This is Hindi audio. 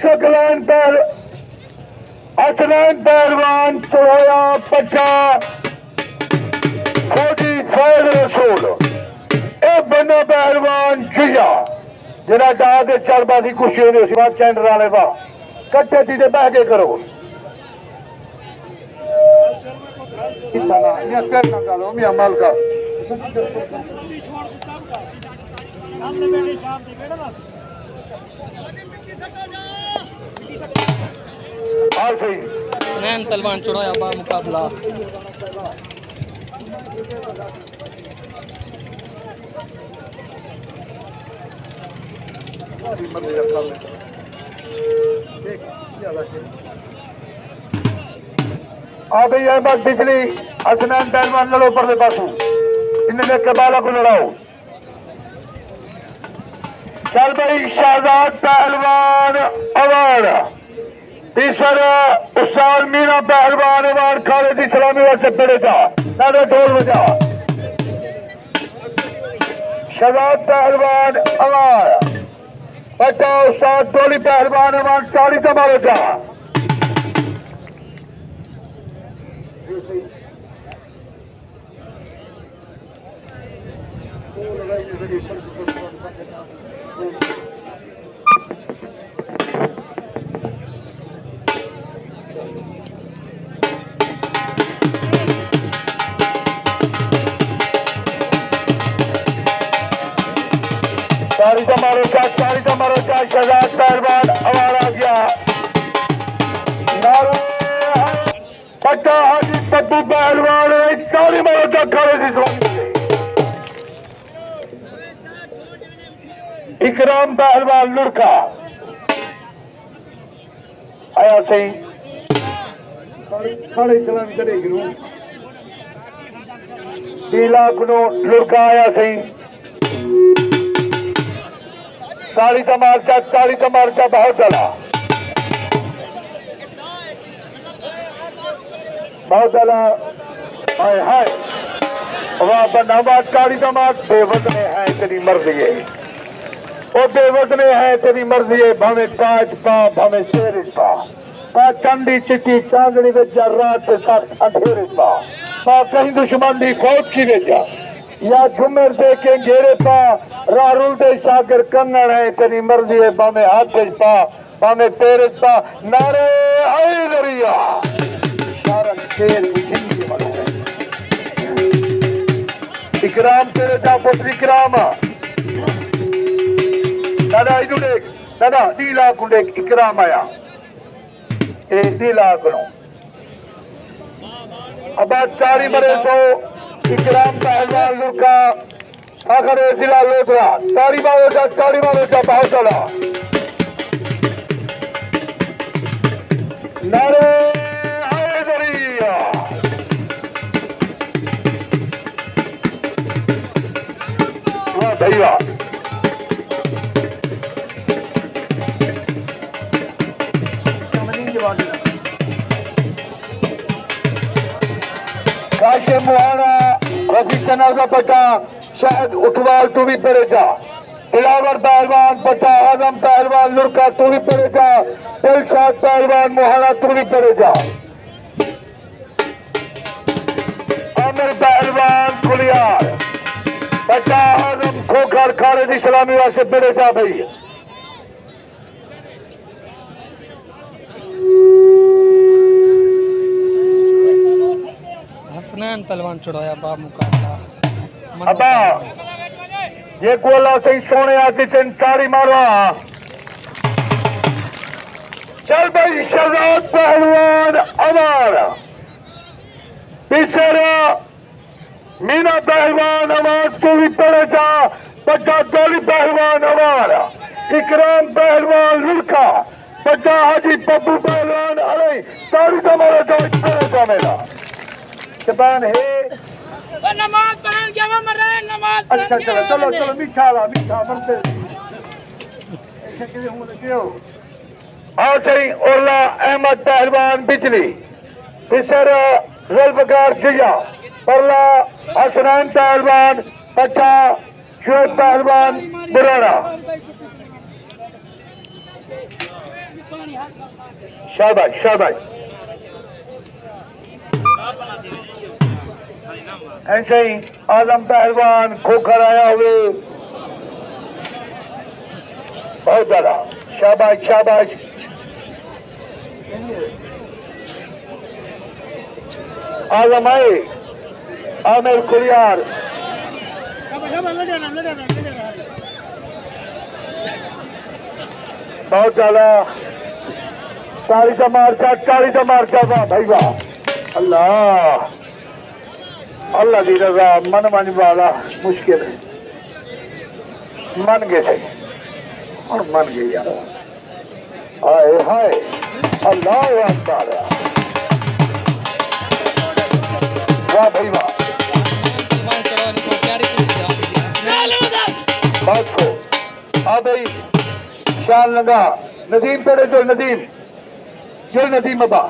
सकलैन पर हसनैन पहलवान चढ़ाया पट्टा खोजी फैज रसूल ए बंदा पहलवान जिया जरा डा के चलबाजी खुशी होती उसी बात चैंडर वाले बा कट्टे सीधे बह के करो अमल का हसनैन पहलवान चढ़ाया बा मुकाबला आ गई अहमद बिजली हसनैन पहलवान लड़ो पर पासू इन्हें के बाला को लड़ाओ चल भाई शाहजाद पहलवान अवार्ड तीसरा उस्ताद मीना पहलवान अवार्ड खाले की सलामी वास्ते पड़े जा नारे ढोल बजा शाहजाद पहलवान अवार्ड पट्टा उस्ताद टोली पहलवान अवार्ड 40 तुम्हारे जा तारी तुम्हारे का शाहजाद पहलवान अवार्ड आ गया पट्टा हाजी पप्पू पहलवान 40 मारो का खाले की सलामी इकराम पहलवान लुड़का आया सही खाले सलामी करेगी 3 लाख लुड़का आया सही 40 तमार्चा बहुत चला हाय हाय वाह बनाबाद 40 तमार्च बेवजन है तेरी मर्जी है वो बेवजन है तेरी मर्जी है भावे ताज पा भावे शेर पा चंदी चिट्टी चांदनी बेचा रात के साथ अंधेरे पा कहीं दुश्मन की फौज की बेचा या झुमर दे के घेरे पा राहुल दे सागर कन्नड़ है तेरी मर्जी है बामे हाथ पा बामे तेरे पा नारे आई दरिया शारक शेर की जिंदगी बनो इकराम तेरे दा पुत्र इकराम दादा इधर देख दादा 2 लाख देख इकराम आया 2 लाख नो अब 40 मरे तो इकराम पहलवान लुड़का आखिर जिला लोधरा 40 मारो का बहुत चला नारे आए दरिया वाह भैया काशे मुहाना रफी चैनल का पट्टा शायद उठवाल तू भी पड़ेगा दिलावर पहलवान पट्टा आजम पहलवान लुड़का तू भी पड़ेगा दिलशाद पहलवान मुहाना तू भी पड़ेगा आमिर पहलवान कुलियार पट्टा आजम खोखर खारे की सलामी वास्ते पड़ेगा भाई हसनैन पहलवान चढ़ाया बा मुकाबला अबा ये गोला सही सोने आती 40 मारो चल भाई शाहजाद पहलवान अवार्ड तीसरा मीना पहलवान अवार्ड तू भी पड़ेगा पट्टा टोली पहलवान अवार्ड इकराम पहलवान लुड़का पट्टा हाजी पप्पू पहलवान अरे 40 तुम्हारा मेरा जबान है नमाज पढ़ने क्या मर रहे हैं नमाज अच्छा चलो चलो चलो मीठा मरते ऐसे कैसे हूं क्यों हाँ सही उर्ला अहमद पहलवान बिजली तीसरा जुल्फकार जिया परला हसनैन पहलवान पट्टा शुएब पहलवान बुराना शाबाश शाबाश ऐसे ही आजम पहलवान खोखर आया हुए बहुत ज्यादा शाबाश शाबाश आजम आए आमिर कुरियार बहुत ज्यादा ताली का मार्चा वाह भाई वाह अल्लाह अल्लाह की रजा मन मन वाला मुश्किल है मन गए थे और मन गए यार हाय हाय अल्लाह अकबर वाह भाई वाह पहलवान चढ़ाने को प्यारी बहुत को हाँ भाई शान लगा नदीम पेड़े जो नदीम अबा